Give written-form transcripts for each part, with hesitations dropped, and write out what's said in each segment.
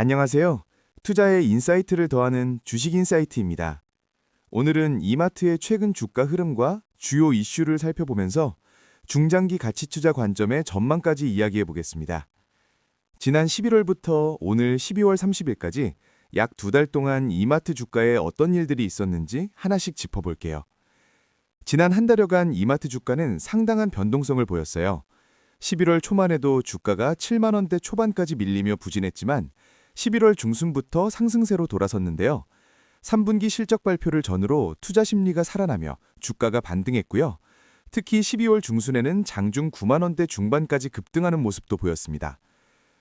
안녕하세요. 투자의 인사이트를 더하는 주식 인사이트입니다. 오늘은 이마트의 최근 주가 흐름과 주요 이슈를 살펴보면서 중장기 가치 투자 관점의 전망까지 이야기해 보겠습니다. 지난 11월부터 오늘 12월 30일까지 약 2달 동안 이마트 주가에 어떤 일들이 있었는지 하나씩 짚어볼게요. 지난 한 달여간 이마트 주가는 상당한 변동성을 보였어요. 11월 초만에도 주가가 7만 원대 초반까지 밀리며 부진했지만 11월 중순부터 상승세로 돌아섰는데요. 3분기 실적 발표를 전후로 투자 심리가 살아나며 주가가 반등했고요. 특히 12월 중순에는 장중 9만 원대 중반까지 급등하는 모습도 보였습니다.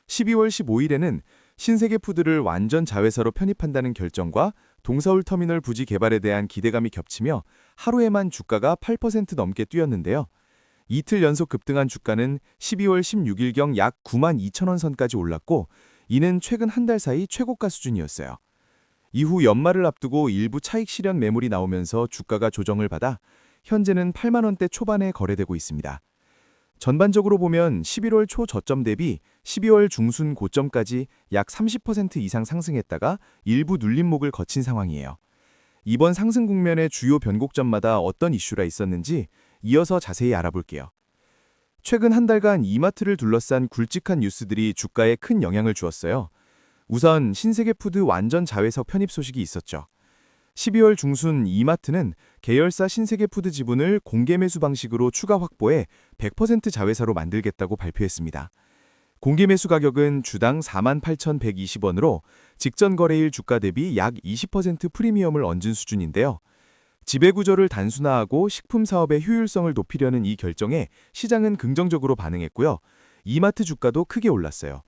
12월 15일에는 신세계푸드를 완전 자회사로 편입한다는 결정과 동서울 터미널 부지 개발에 대한 기대감이 겹치며 하루에만 주가가 8% 넘게 뛰었는데요. 이틀 연속 급등한 주가는 12월 16일경 약 9만 2천 원 선까지 올랐고 이는 최근 한 달 사이 최고가 수준이었어요. 이후 연말을 앞두고 일부 차익 실현 매물이 나오면서 주가가 조정을 받아 현재는 8만 원대 초반에 거래되고 있습니다. 전반적으로 보면 11월 초 저점 대비 12월 중순 고점까지 약 30% 이상 상승했다가 일부 눌림목을 거친 상황이에요. 이번 상승 국면의 주요 변곡점마다 어떤 이슈가 있었는지 이어서 자세히 알아볼게요. 최근 한 달간 이마트를 둘러싼 굵직한 뉴스들이 주가에 큰 영향을 주었어요. 우선 신세계푸드 완전 자회사 편입 소식이 있었죠. 12월 중순 이마트는 계열사 신세계푸드 지분을 공개 매수 방식으로 추가 확보해 100% 자회사로 만들겠다고 발표했습니다. 공개 매수 가격은 주당 48,120원으로 직전 거래일 주가 대비 약 20% 프리미엄을 얹은 수준인데요. 지배구조를 단순화하고 식품 사업의 효율성을 높이려는 이 결정에 시장은 긍정적으로 반응했고요. 이마트 주가도 크게 올랐어요.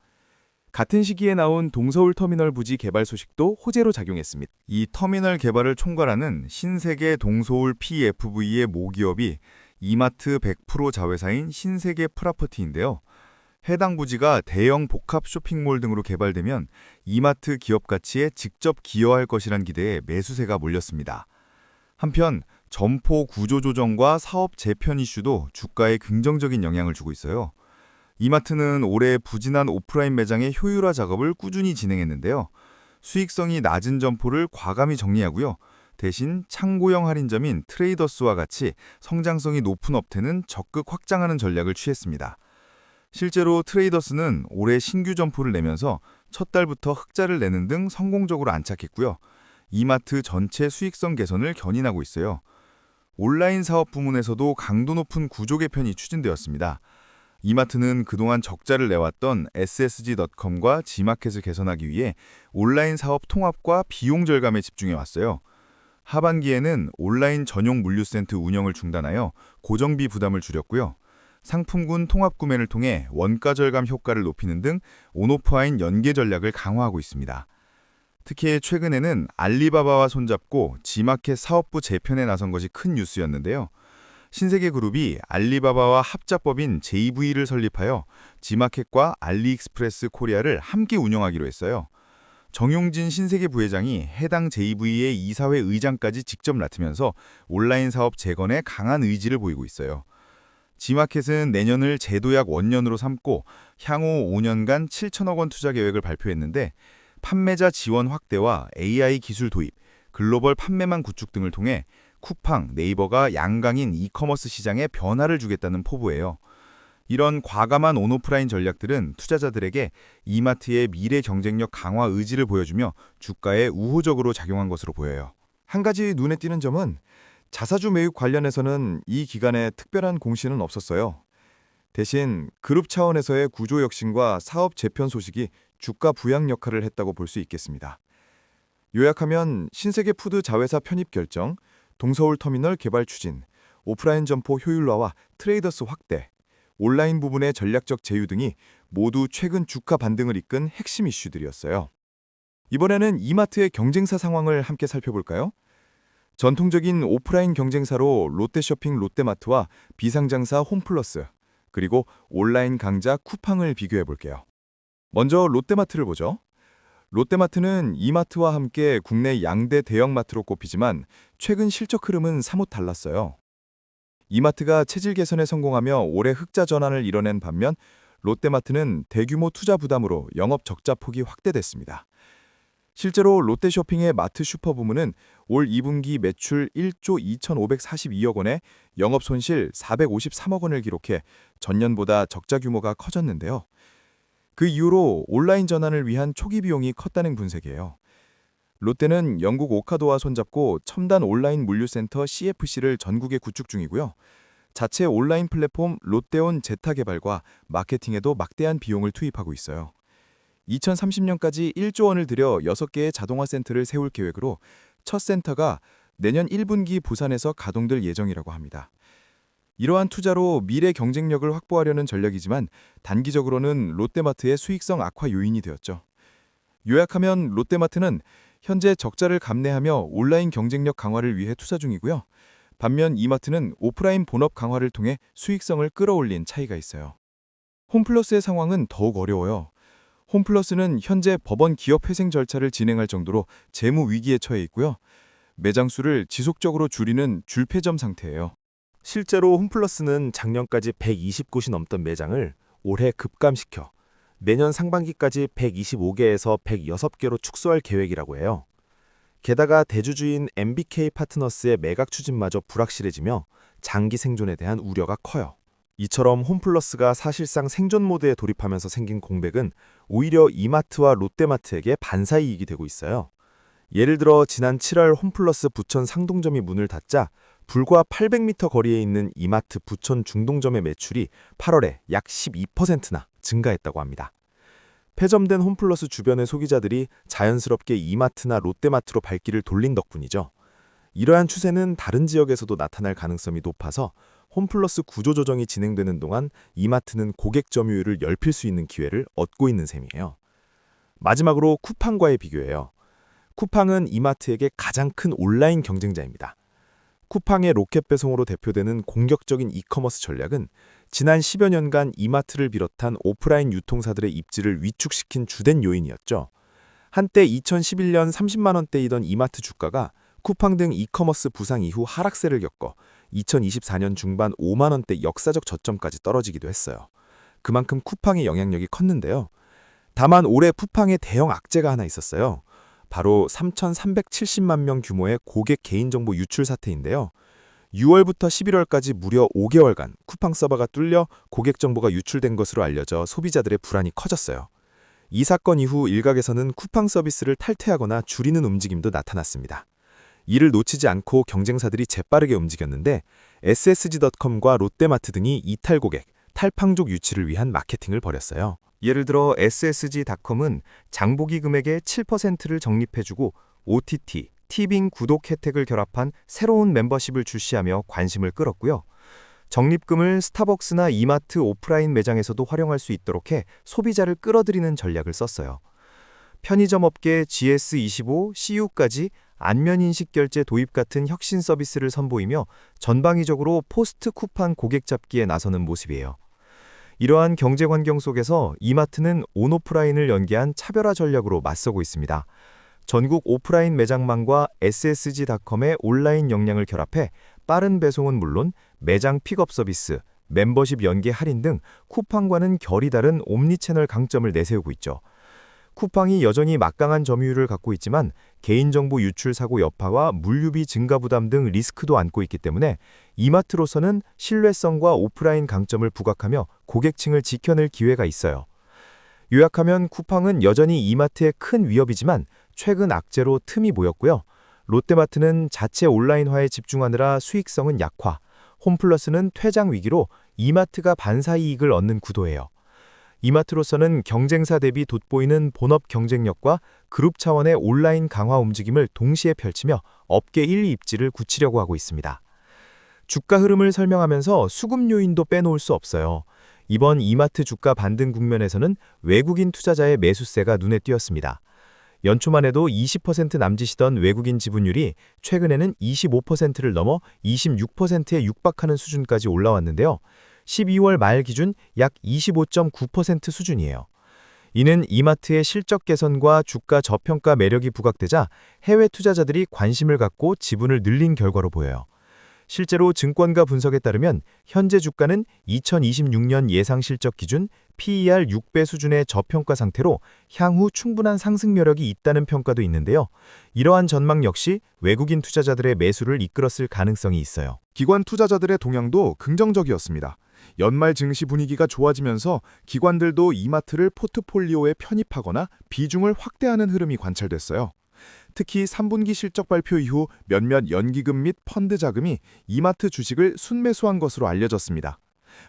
같은 시기에 나온 동서울 터미널 부지 개발 소식도 호재로 작용했습니다. 이 터미널 개발을 총괄하는 신세계 동서울 PFV의 모기업이 이마트 100% 자회사인 신세계 프라퍼티인데요. 해당 부지가 대형 복합 쇼핑몰 등으로 개발되면 이마트 기업 가치에 직접 기여할 것이란 기대에 매수세가 몰렸습니다. 한편 점포 구조 조정과 사업 재편 이슈도 주가에 긍정적인 영향을 주고 있어요. 이마트는 올해 부진한 오프라인 매장의 효율화 작업을 꾸준히 진행했는데요. 수익성이 낮은 점포를 과감히 정리하고요. 대신 창고형 할인점인 트레이더스와 같이 성장성이 높은 업태는 적극 확장하는 전략을 취했습니다. 실제로 트레이더스는 올해 신규 점포를 내면서 첫 달부터 흑자를 내는 등 성공적으로 안착했고요. 이마트 전체 수익성 개선을 견인하고 있어요. 온라인 사업 부문에서도 강도 높은 구조 개편이 추진되었습니다. 이마트는 그동안 적자를 내왔던 ssg.com과 G마켓을 개선하기 위해 온라인 사업 통합과 비용 절감에 집중해왔어요. 하반기에는 온라인 전용 물류센터 운영을 중단하여 고정비 부담을 줄였고요. 상품군 통합 구매를 통해 원가 절감 효과를 높이는 등 온오프라인 연계 전략을 강화하고 있습니다. 특히 최근에는 알리바바와 손잡고 G마켓 사업부 재편에 나선 것이 큰 뉴스였는데요. 신세계그룹이 알리바바와 합작법인 JV를 설립하여 G마켓과 알리익스프레스 코리아를 함께 운영하기로 했어요. 정용진 신세계 부회장이 해당 JV의 이사회 의장까지 직접 맡으면서 온라인 사업 재건에 강한 의지를 보이고 있어요. G마켓은 내년을 제도약 원년으로 삼고 향후 5년간 7천억 원 투자 계획을 발표했는데 판매자 지원 확대와 AI 기술 도입, 글로벌 판매망 구축 등을 통해 쿠팡, 네이버가 양강인 이커머스 시장에 변화를 주겠다는 포부예요. 이런 과감한 온오프라인 전략들은 투자자들에게 이마트의 미래 경쟁력 강화 의지를 보여주며 주가에 우호적으로 작용한 것으로 보여요. 한 가지 눈에 띄는 점은 자사주 매입 관련해서는 이 기간에 특별한 공시는 없었어요. 대신 그룹 차원에서의 구조 혁신과 사업 재편 소식이 주가 부양 역할을 했다고 볼 수 있겠습니다. 요약하면 신세계푸드 자회사 편입 결정, 동서울 터미널 개발 추진, 오프라인 점포 효율화와 트레이더스 확대, 온라인 부분의 전략적 제휴 등이 모두 최근 주가 반등을 이끈 핵심 이슈들이었어요. 이번에는 이마트의 경쟁사 상황을 함께 살펴볼까요? 전통적인 오프라인 경쟁사로 롯데쇼핑 롯데마트와 비상장사 홈플러스, 그리고 온라인 강자 쿠팡을 비교해 볼게요. 먼저 롯데마트를 보죠. 롯데마트는 이마트와 함께 국내 양대 대형마트로 꼽히지만 최근 실적 흐름은 사뭇 달랐어요. 이마트가 체질 개선에 성공하며 올해 흑자 전환을 이뤄낸 반면 롯데마트는 대규모 투자 부담으로 영업 적자 폭이 확대됐습니다. 실제로 롯데쇼핑의 마트 슈퍼 부문은 올 2분기 매출 1조 2,542억 원에 영업 손실 453억 원을 기록해 전년보다 적자 규모가 커졌는데요. 그 이후로 온라인 전환을 위한 초기 비용이 컸다는 분석이에요. 롯데는 영국 오카도와 손잡고 첨단 온라인 물류센터 CFC를 전국에 구축 중이고요. 자체 온라인 플랫폼 롯데온 제타 개발과 마케팅에도 막대한 비용을 투입하고 있어요. 2030년까지 1조 원을 들여 6개의 자동화 센터를 세울 계획으로 첫 센터가 내년 1분기 부산에서 가동될 예정이라고 합니다. 이러한 투자로 미래 경쟁력을 확보하려는 전략이지만 단기적으로는 롯데마트의 수익성 악화 요인이 되었죠. 요약하면 롯데마트는 현재 적자를 감내하며 온라인 경쟁력 강화를 위해 투자 중이고요. 반면 이마트는 오프라인 본업 강화를 통해 수익성을 끌어올린 차이가 있어요. 홈플러스의 상황은 더욱 어려워요. 홈플러스는 현재 법원 기업 회생 절차를 진행할 정도로 재무 위기에 처해 있고요. 매장 수를 지속적으로 줄이는 줄폐점 상태예요. 실제로 홈플러스는 작년까지 120곳이 넘던 매장을 올해 급감시켜 내년 상반기까지 125개에서 106개로 축소할 계획이라고 해요. 게다가 대주주인 MBK 파트너스의 매각 추진마저 불확실해지며 장기 생존에 대한 우려가 커요. 이처럼 홈플러스가 사실상 생존 모드에 돌입하면서 생긴 공백은 오히려 이마트와 롯데마트에게 반사이익이 되고 있어요. 예를 들어 지난 7월 홈플러스 부천 상동점이 문을 닫자 불과 800m 거리에 있는 이마트 부천 중동점의 매출이 8월에 약 12%나 증가했다고 합니다. 폐점된 홈플러스 주변의 소비자들이 자연스럽게 이마트나 롯데마트로 발길을 돌린 덕분이죠. 이러한 추세는 다른 지역에서도 나타날 가능성이 높아서 홈플러스 구조조정이 진행되는 동안 이마트는 고객 점유율을 넓힐 수 있는 기회를 얻고 있는 셈이에요. 마지막으로 쿠팡과의 비교예요. 쿠팡은 이마트에게 가장 큰 온라인 경쟁자입니다. 쿠팡의 로켓 배송으로 대표되는 공격적인 이커머스 전략은 지난 10여 년간 이마트를 비롯한 오프라인 유통사들의 입지를 위축시킨 주된 요인이었죠. 한때 2011년 30만 원대이던 이마트 주가가 쿠팡 등 이커머스 부상 이후 하락세를 겪어 2024년 중반 5만 원대 역사적 저점까지 떨어지기도 했어요. 그만큼 쿠팡의 영향력이 컸는데요. 다만 올해 쿠팡에 대형 악재가 하나 있었어요. 바로 3,370만 명 규모의 고객 개인정보 유출 사태인데요. 6월부터 11월까지 무려 5개월간 쿠팡 서버가 뚫려 고객 정보가 유출된 것으로 알려져 소비자들의 불안이 커졌어요. 이 사건 이후 일각에서는 쿠팡 서비스를 탈퇴하거나 줄이는 움직임도 나타났습니다. 이를 놓치지 않고 경쟁사들이 재빠르게 움직였는데 SSG.com과 롯데마트 등이 이탈 고객, 탈팡족 유치를 위한 마케팅을 벌였어요. 예를 들어 SSG.com은 장보기 금액의 7%를 적립해주고 OTT, 티빙 구독 혜택을 결합한 새로운 멤버십을 출시하며 관심을 끌었고요. 적립금을 스타벅스나 이마트 오프라인 매장에서도 활용할 수 있도록 해 소비자를 끌어들이는 전략을 썼어요. 편의점 업계 GS25, CU까지 안면인식 결제 도입 같은 혁신 서비스를 선보이며 전방위적으로 포스트 쿠팡 고객 잡기에 나서는 모습이에요. 이러한 경제 환경 속에서 이마트는 온오프라인을 연계한 차별화 전략으로 맞서고 있습니다. 전국 오프라인 매장망과 SSG.com의 온라인 역량을 결합해 빠른 배송은 물론 매장 픽업 서비스, 멤버십 연계 할인 등 쿠팡과는 결이 다른 옴니채널 강점을 내세우고 있죠. 쿠팡이 여전히 막강한 점유율을 갖고 있지만 개인정보 유출 사고 여파와 물류비 증가 부담 등 리스크도 안고 있기 때문에 이마트로서는 신뢰성과 오프라인 강점을 부각하며 고객층을 지켜낼 기회가 있어요. 요약하면 쿠팡은 여전히 이마트의 큰 위협이지만 최근 악재로 틈이 보였고요. 롯데마트는 자체 온라인화에 집중하느라 수익성은 약화, 홈플러스는 퇴장 위기로 이마트가 반사이익을 얻는 구도예요. 이마트로서는 경쟁사 대비 돋보이는 본업 경쟁력과 그룹 차원의 온라인 강화 움직임을 동시에 펼치며 업계 1위 입지를 굳히려고 하고 있습니다. 주가 흐름을 설명하면서 수급 요인도 빼놓을 수 없어요. 이번 이마트 주가 반등 국면에서는 외국인 투자자의 매수세가 눈에 띄었습니다. 연초만 해도 20% 남짓이던 외국인 지분율이 최근에는 25%를 넘어 26%에 육박하는 수준까지 올라왔는데요. 12월 말 기준 약 25.9% 수준이에요. 이는 이마트의 실적 개선과 주가 저평가 매력이 부각되자 해외 투자자들이 관심을 갖고 지분을 늘린 결과로 보여요. 실제로 증권가 분석에 따르면 현재 주가는 2026년 예상 실적 기준 PER 6배 수준의 저평가 상태로 향후 충분한 상승 여력이 있다는 평가도 있는데요. 이러한 전망 역시 외국인 투자자들의 매수를 이끌었을 가능성이 있어요. 기관 투자자들의 동향도 긍정적이었습니다. 연말 증시 분위기가 좋아지면서 기관들도 이마트를 포트폴리오에 편입하거나 비중을 확대하는 흐름이 관찰됐어요. 특히 3분기 실적 발표 이후 몇몇 연기금 및 펀드 자금이 이마트 주식을 순매수한 것으로 알려졌습니다.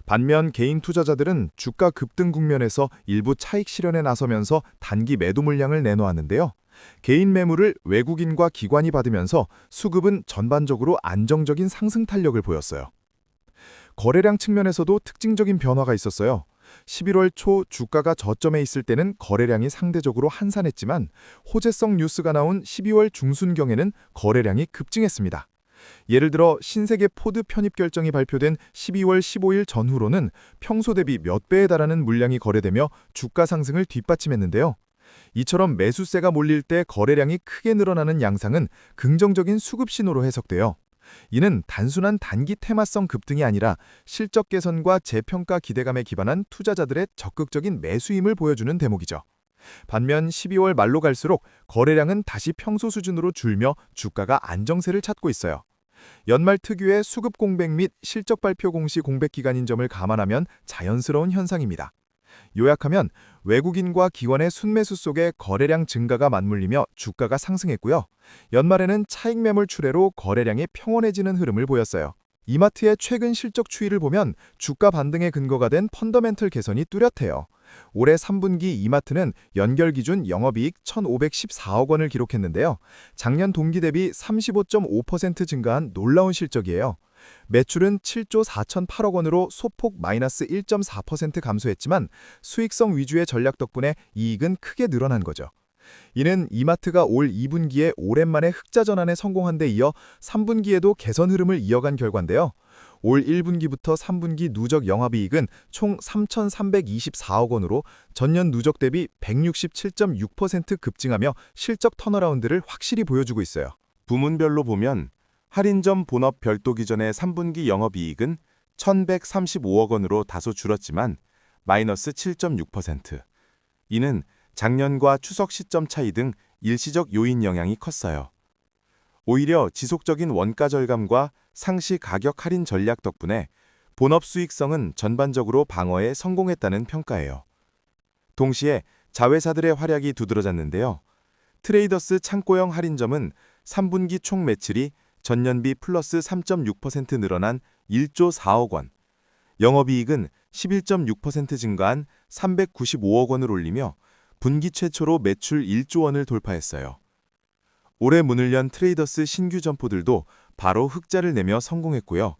반면 개인 투자자들은 주가 급등 국면에서 일부 차익 실현에 나서면서 단기 매도 물량을 내놓았는데요. 개인 매물을 외국인과 기관이 받으면서 수급은 전반적으로 안정적인 상승 탄력을 보였어요. 거래량 측면에서도 특징적인 변화가 있었어요. 11월 초 주가가 저점에 있을 때는 거래량이 상대적으로 한산했지만 호재성 뉴스가 나온 12월 중순경에는 거래량이 급증했습니다. 예를 들어 신세계 포드 편입 결정이 발표된 12월 15일 전후로는 평소 대비 몇 배에 달하는 물량이 거래되며 주가 상승을 뒷받침했는데요. 이처럼 매수세가 몰릴 때 거래량이 크게 늘어나는 양상은 긍정적인 수급 신호로 해석돼요. 이는 단순한 단기 테마성 급등이 아니라 실적 개선과 재평가 기대감에 기반한 투자자들의 적극적인 매수임을 보여주는 대목이죠. 반면 12월 말로 갈수록 거래량은 다시 평소 수준으로 줄며 주가가 안정세를 찾고 있어요. 연말 특유의 수급 공백 및 실적 발표 공시 공백 기간인 점을 감안하면 자연스러운 현상입니다. 요약하면 외국인과 기관의 순매수 속에 거래량 증가가 맞물리며 주가가 상승했고요. 연말에는 차익 매물 출회로 거래량이 평온해지는 흐름을 보였어요. 이마트의 최근 실적 추이를 보면 주가 반등의 근거가 된 펀더멘털 개선이 뚜렷해요. 올해 3분기 이마트는 연결 기준 영업이익 1,514억 원을 기록했는데요. 작년 동기 대비 35.5% 증가한 놀라운 실적이에요. 매출은 7조 4,008억 원으로 소폭 마이너스 1.4% 감소했지만 수익성 위주의 전략 덕분에 이익은 크게 늘어난 거죠. 이는 이마트가 올 2분기에 오랜만에 흑자 전환에 성공한 데 이어 3분기에도 개선 흐름을 이어간 결과인데요. 올 1분기부터 3분기 누적 영업이익은 총 3,324억 원으로 전년 누적 대비 167.6% 급증하며 실적 턴어라운드를 확실히 보여주고 있어요. 부문별로 보면 할인점 본업 별도 기준의 3분기 영업이익은 1,135억 원으로 다소 줄었지만 마이너스 7.6%. 이는 작년과 추석 시점 차이 등 일시적 요인 영향이 컸어요. 오히려 지속적인 원가 절감과 상시 가격 할인 전략 덕분에 본업 수익성은 전반적으로 방어에 성공했다는 평가예요. 동시에 자회사들의 활약이 두드러졌는데요. 트레이더스 창고형 할인점은 3분기 총 매출이 전년비 플러스 3.6% 늘어난 1조 4억 원, 영업이익은 11.6% 증가한 395억 원을 올리며 분기 최초로 매출 1조 원을 돌파했어요. 올해 문을 연 트레이더스 신규 점포들도 바로 흑자를 내며 성공했고요.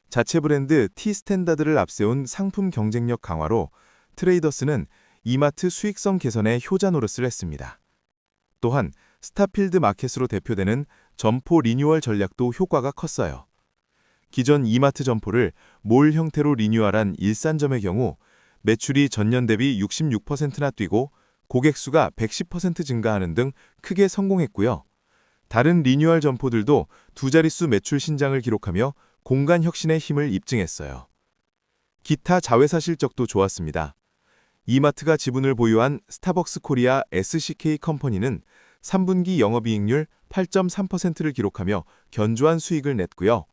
자체 브랜드 T스탠다드를 앞세운 상품 경쟁력 강화로 트레이더스는 이마트 수익성 개선에 효자 노릇을 했습니다. 또한 스타필드 마켓으로 대표되는 점포 리뉴얼 전략도 효과가 컸어요. 기존 이마트 점포를 몰 형태로 리뉴얼한 일산점의 경우 매출이 전년 대비 66%나 뛰고 고객 수가 110% 증가하는 등 크게 성공했고요. 다른 리뉴얼 점포들도 두 자릿수 매출 신장을 기록하며 공간 혁신의 힘을 입증했어요. 기타 자회사 실적도 좋았습니다. 이마트가 지분을 보유한 스타벅스 코리아 SCK 컴퍼니는 3분기 영업이익률 8.3%를 기록하며 견조한 수익을 냈고요.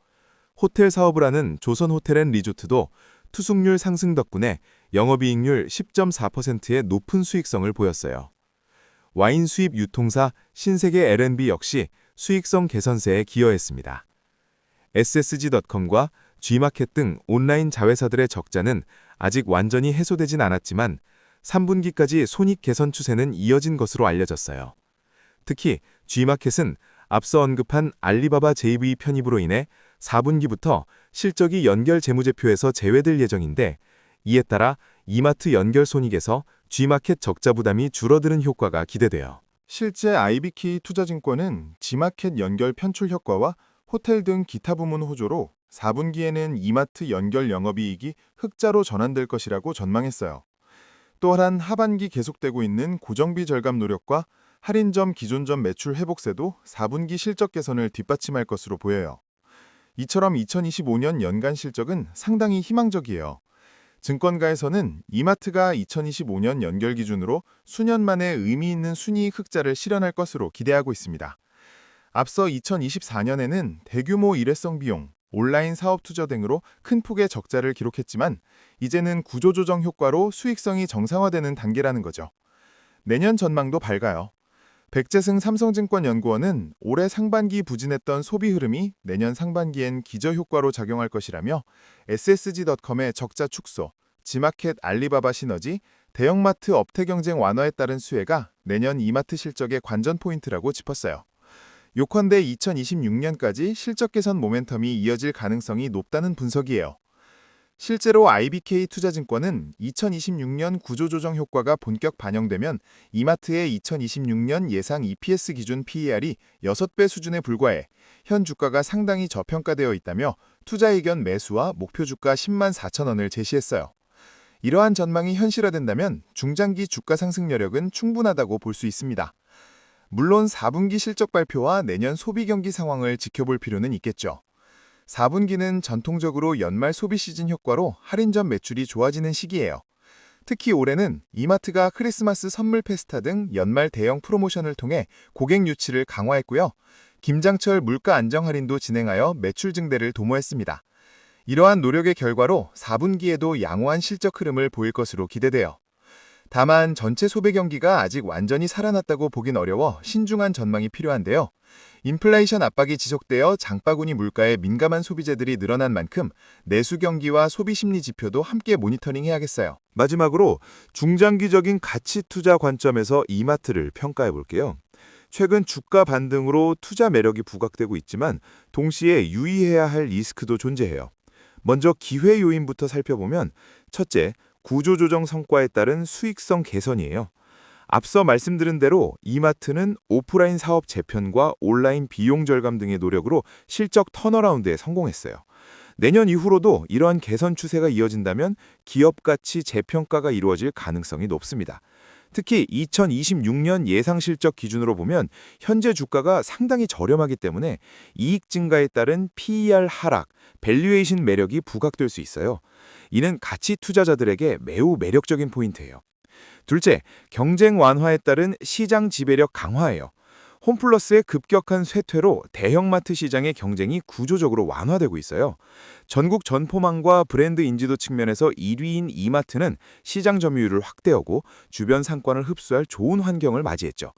호텔 사업을 하는 조선호텔앤리조트도 투숙률 상승 덕분에 영업이익률 10.4%의 높은 수익성을 보였어요. 와인 수입 유통사 신세계 L&B 역시 수익성 개선세에 기여했습니다. SSG.com과 G마켓 등 온라인 자회사들의 적자는 아직 완전히 해소되진 않았지만 3분기까지 손익 개선 추세는 이어진 것으로 알려졌어요. 특히 G마켓은 앞서 언급한 알리바바 JV 편입으로 인해 4분기부터 실적이 연결 재무제표에서 제외될 예정인데 이에 따라 이마트 연결 손익에서 G마켓 적자 부담이 줄어드는 효과가 기대돼요. 실제 IBK 투자증권은 G마켓 연결 편출 효과와 호텔 등 기타 부문 호조로 4분기에는 이마트 연결 영업이익이 흑자로 전환될 것이라고 전망했어요. 또한 하반기 계속되고 있는 고정비 절감 노력과 할인점 기존점 매출 회복세도 4분기 실적 개선을 뒷받침할 것으로 보여요. 이처럼 2025년 연간 실적은 상당히 희망적이에요. 증권가에서는 이마트가 2025년 연결 기준으로 수년 만에 의미 있는 순이익 흑자를 실현할 것으로 기대하고 있습니다. 앞서 2024년에는 대규모 일회성 비용, 온라인 사업 투자 등으로 큰 폭의 적자를 기록했지만 이제는 구조조정 효과로 수익성이 정상화되는 단계라는 거죠. 내년 전망도 밝아요. 백재승 삼성증권연구원은 올해 상반기 부진했던 소비 흐름이 내년 상반기엔 기저효과로 작용할 것이라며 SSG.com의 적자 축소, 지마켓 알리바바 시너지, 대형마트 업태 경쟁 완화에 따른 수혜가 내년 이마트 실적의 관전 포인트라고 짚었어요. 요컨대 2026년까지 실적 개선 모멘텀이 이어질 가능성이 높다는 분석이에요. 실제로 IBK 투자증권은 2026년 구조조정 효과가 본격 반영되면 이마트의 2026년 예상 EPS 기준 PER이 6배 수준에 불과해 현 주가가 상당히 저평가되어 있다며 투자 의견 매수와 목표 주가 10만 4천 원을 제시했어요. 이러한 전망이 현실화된다면 중장기 주가 상승 여력은 충분하다고 볼 수 있습니다. 물론 4분기 실적 발표와 내년 소비 경기 상황을 지켜볼 필요는 있겠죠. 4분기는 전통적으로 연말 소비 시즌 효과로 할인전 매출이 좋아지는 시기예요. 특히 올해는 이마트가 크리스마스 선물 페스타 등 연말 대형 프로모션을 통해 고객 유치를 강화했고요. 김장철 물가 안정 할인도 진행하여 매출 증대를 도모했습니다. 이러한 노력의 결과로 4분기에도 양호한 실적 흐름을 보일 것으로 기대돼요. 다만 전체 소비 경기가 아직 완전히 살아났다고 보긴 어려워 신중한 전망이 필요한데요. 인플레이션 압박이 지속되어 장바구니 물가에 민감한 소비재들이 늘어난 만큼 내수 경기와 소비 심리 지표도 함께 모니터링해야겠어요. 마지막으로 중장기적인 가치 투자 관점에서 이마트를 평가해 볼게요. 최근 주가 반등으로 투자 매력이 부각되고 있지만 동시에 유의해야 할 리스크도 존재해요. 먼저 기회 요인부터 살펴보면 첫째, 구조조정 성과에 따른 수익성 개선이에요. 앞서 말씀드린 대로 이마트는 오프라인 사업 재편과 온라인 비용 절감 등의 노력으로 실적 턴어라운드에 성공했어요. 내년 이후로도 이러한 개선 추세가 이어진다면 기업 가치 재평가가 이루어질 가능성이 높습니다. 특히 2026년 예상 실적 기준으로 보면 현재 주가가 상당히 저렴하기 때문에 이익 증가에 따른 PER 하락, 밸류에이션 매력이 부각될 수 있어요. 이는 가치 투자자들에게 매우 매력적인 포인트예요. 둘째, 경쟁 완화에 따른 시장 지배력 강화예요. 홈플러스의 급격한 쇠퇴로 대형마트 시장의 경쟁이 구조적으로 완화되고 있어요. 전국 점포망과 브랜드 인지도 측면에서 1위인 이마트는 시장 점유율을 확대하고 주변 상권을 흡수할 좋은 환경을 맞이했죠.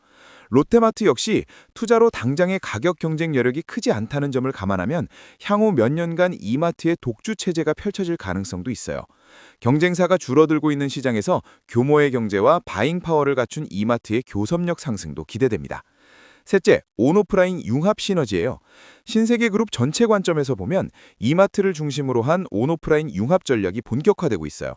롯데마트 역시 투자로 당장의 가격 경쟁 여력이 크지 않다는 점을 감안하면 향후 몇 년간 이마트의 독주 체제가 펼쳐질 가능성도 있어요. 경쟁사가 줄어들고 있는 시장에서 규모의 경제와 바잉 파워를 갖춘 이마트의 교섭력 상승도 기대됩니다. 셋째, 온오프라인 융합 시너지예요. 신세계그룹 전체 관점에서 보면 이마트를 중심으로 한 온오프라인 융합 전략이 본격화되고 있어요.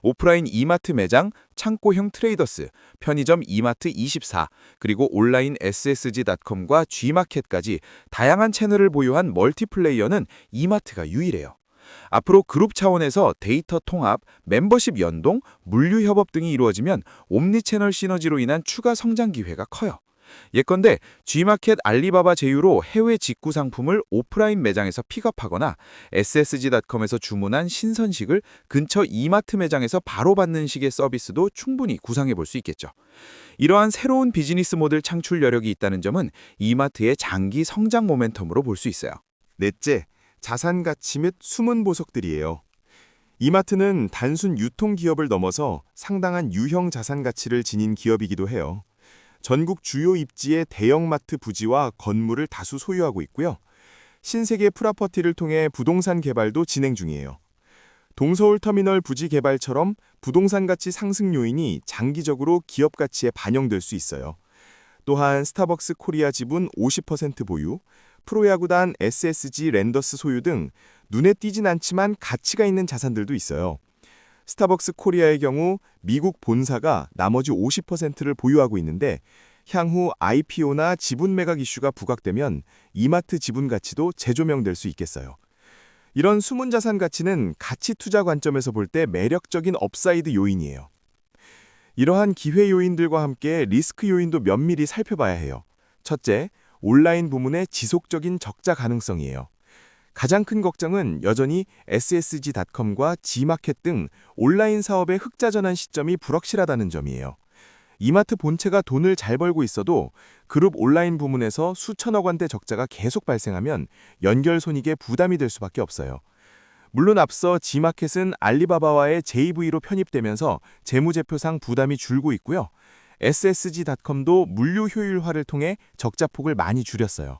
오프라인 이마트 매장, 창고형 트레이더스, 편의점 이마트 24, 그리고 온라인 SSG.com과 G마켓까지 다양한 채널을 보유한 멀티플레이어는 이마트가 유일해요. 앞으로 그룹 차원에서 데이터 통합, 멤버십 연동, 물류 협업 등이 이루어지면 옴니채널 시너지로 인한 추가 성장 기회가 커요. 예컨대 G마켓 알리바바 제휴로 해외 직구 상품을 오프라인 매장에서 픽업하거나 SSG.com에서 주문한 신선식을 근처 이마트 매장에서 바로 받는 식의 서비스도 충분히 구상해 볼 수 있겠죠. 이러한 새로운 비즈니스 모델 창출 여력이 있다는 점은 이마트의 장기 성장 모멘텀으로 볼 수 있어요. 넷째, 자산 가치 및 숨은 보석들이에요. 이마트는 단순 유통 기업을 넘어서 상당한 유형 자산 가치를 지닌 기업이기도 해요. 전국 주요 입지의 대형마트 부지와 건물을 다수 소유하고 있고요. 신세계 프라퍼티를 통해 부동산 개발도 진행 중이에요. 동서울 터미널 부지 개발처럼 부동산 가치 상승 요인이 장기적으로 기업 가치에 반영될 수 있어요. 또한 스타벅스 코리아 지분 50% 보유, 프로야구단 SSG 랜더스 소유 등 눈에 띄진 않지만 가치가 있는 자산들도 있어요. 스타벅스 코리아의 경우 미국 본사가 나머지 50%를 보유하고 있는데 향후 IPO나 지분 매각 이슈가 부각되면 이마트 지분 가치도 재조명될 수 있겠어요. 이런 숨은 자산 가치는 가치 투자 관점에서 볼 때 매력적인 업사이드 요인이에요. 이러한 기회 요인들과 함께 리스크 요인도 면밀히 살펴봐야 해요. 첫째, 온라인 부문의 지속적인 적자 가능성이에요. 가장 큰 걱정은 여전히 SSG.com과 G마켓 등 온라인 사업의 흑자 전환 시점이 불확실하다는 점이에요. 이마트 본체가 돈을 잘 벌고 있어도 그룹 온라인 부문에서 수천억 원대 적자가 계속 발생하면 연결 손익에 부담이 될 수밖에 없어요. 물론 앞서 G마켓은 알리바바와의 JV로 편입되면서 재무제표상 부담이 줄고 있고요. SSG.com도 물류 효율화를 통해 적자폭을 많이 줄였어요.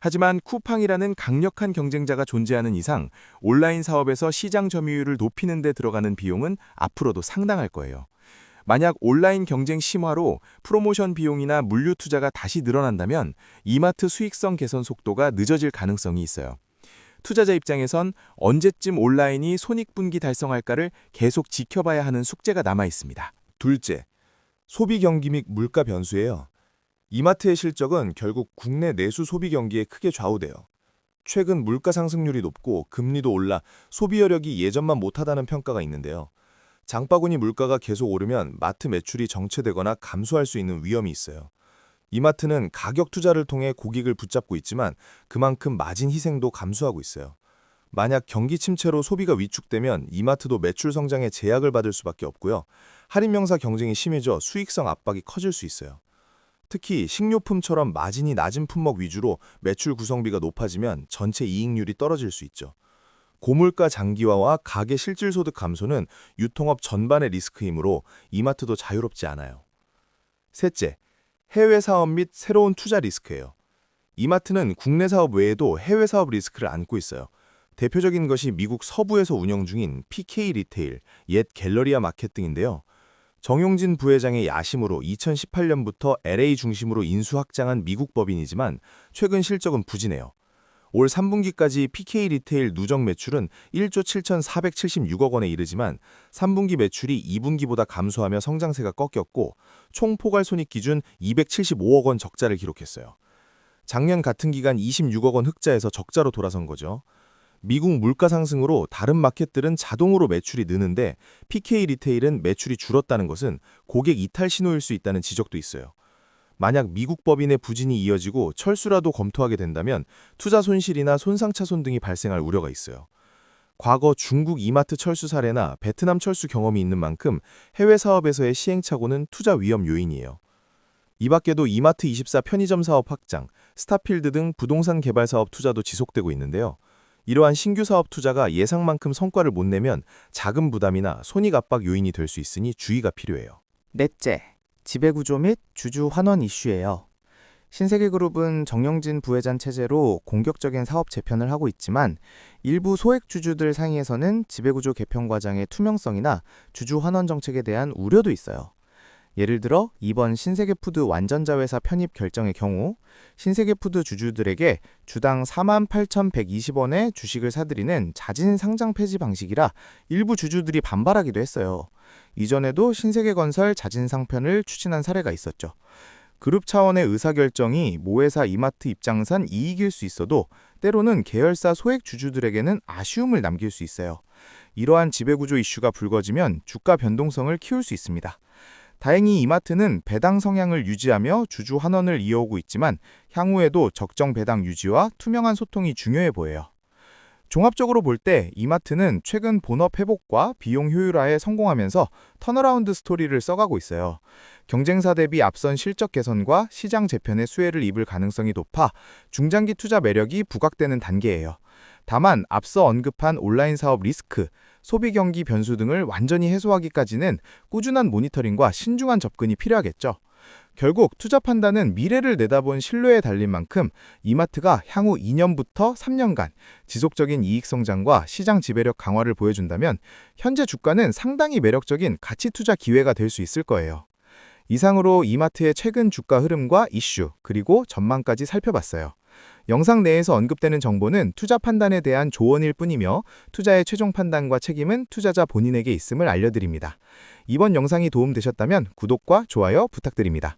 하지만 쿠팡이라는 강력한 경쟁자가 존재하는 이상 온라인 사업에서 시장 점유율을 높이는 데 들어가는 비용은 앞으로도 상당할 거예요. 만약 온라인 경쟁 심화로 프로모션 비용이나 물류 투자가 다시 늘어난다면 이마트 수익성 개선 속도가 늦어질 가능성이 있어요. 투자자 입장에선 언제쯤 온라인이 손익분기 달성할까를 계속 지켜봐야 하는 숙제가 남아 있습니다. 둘째, 소비 경기 및 물가 변수예요. 이마트의 실적은 결국 국내 내수 소비 경기에 크게 좌우돼요. 최근 물가 상승률이 높고 금리도 올라 소비 여력이 예전만 못하다는 평가가 있는데요. 장바구니 물가가 계속 오르면 마트 매출이 정체되거나 감소할 수 있는 위험이 있어요. 이마트는 가격 투자를 통해 고객을 붙잡고 있지만 그만큼 마진 희생도 감수하고 있어요. 만약 경기 침체로 소비가 위축되면 이마트도 매출 성장에 제약을 받을 수밖에 없고요. 할인 명사 경쟁이 심해져 수익성 압박이 커질 수 있어요. 특히 식료품처럼 마진이 낮은 품목 위주로 매출 구성비가 높아지면 전체 이익률이 떨어질 수 있죠. 고물가 장기화와 가계 실질소득 감소는 유통업 전반의 리스크이므로 이마트도 자유롭지 않아요. 셋째, 해외 사업 및 새로운 투자 리스크예요. 이마트는 국내 사업 외에도 해외 사업 리스크를 안고 있어요. 대표적인 것이 미국 서부에서 운영 중인 PK 리테일, 옛 갤러리아 마켓 등인데요. 정용진 부회장의 야심으로 2018년부터 LA 중심으로 인수 확장한 미국 법인이지만 최근 실적은 부진해요. 올 3분기까지 PK 리테일 누적 매출은 1조 7,476억 원에 이르지만 3분기 매출이 2분기보다 감소하며 성장세가 꺾였고 총 포괄 손익 기준 275억 원 적자를 기록했어요. 작년 같은 기간 26억 원 흑자에서 적자로 돌아선 거죠. 미국 물가 상승으로 다른 마켓들은 자동으로 매출이 느는데 PK 리테일은 매출이 줄었다는 것은 고객 이탈 신호일 수 있다는 지적도 있어요. 만약 미국 법인의 부진이 이어지고 철수라도 검토하게 된다면 투자 손실이나 손상차손 등이 발생할 우려가 있어요. 과거 중국 이마트 철수 사례나 베트남 철수 경험이 있는 만큼 해외 사업에서의 시행착오는 투자 위험 요인이에요. 이 밖에도 이마트24 편의점 사업 확장, 스타필드 등 부동산 개발 사업 투자도 지속되고 있는데요. 이러한 신규 사업 투자가 예상만큼 성과를 못 내면 자금 부담이나 손익 압박 요인이 될 수 있으니 주의가 필요해요. 넷째, 지배구조 및 주주 환원 이슈예요. 신세계그룹은 정영진 부회장 체제로 공격적인 사업 재편을 하고 있지만 일부 소액 주주들 사이에서는 지배구조 개편 과정의 투명성이나 주주 환원 정책에 대한 우려도 있어요. 예를 들어 이번 신세계푸드 완전자회사 편입 결정의 경우 신세계푸드 주주들에게 주당 48,120원의 주식을 사들이는 자진 상장 폐지 방식이라 일부 주주들이 반발하기도 했어요. 이전에도 신세계건설 자진 상편을 추진한 사례가 있었죠. 그룹 차원의 의사결정이 모회사 이마트 입장에선 이익일 수 있어도 때로는 계열사 소액 주주들에게는 아쉬움을 남길 수 있어요. 이러한 지배구조 이슈가 불거지면 주가 변동성을 키울 수 있습니다. 다행히 이마트는 배당 성향을 유지하며 주주 환원을 이어오고 있지만 향후에도 적정 배당 유지와 투명한 소통이 중요해 보여요. 종합적으로 볼 때 이마트는 최근 본업 회복과 비용 효율화에 성공하면서 턴어라운드 스토리를 써가고 있어요. 경쟁사 대비 앞선 실적 개선과 시장 재편의 수혜를 입을 가능성이 높아 중장기 투자 매력이 부각되는 단계예요. 다만 앞서 언급한 온라인 사업 리스크, 소비 경기 변수 등을 완전히 해소하기까지는 꾸준한 모니터링과 신중한 접근이 필요하겠죠. 결국 투자 판단은 미래를 내다본 신뢰에 달린 만큼 이마트가 향후 2년부터 3년간 지속적인 이익 성장과 시장 지배력 강화를 보여준다면 현재 주가는 상당히 매력적인 가치 투자 기회가 될 수 있을 거예요. 이상으로 이마트의 최근 주가 흐름과 이슈, 그리고 전망까지 살펴봤어요. 영상 내에서 언급되는 정보는 투자 판단에 대한 조언일 뿐이며 투자의 최종 판단과 책임은 투자자 본인에게 있음을 알려드립니다. 이번 영상이 도움되셨다면 구독과 좋아요 부탁드립니다.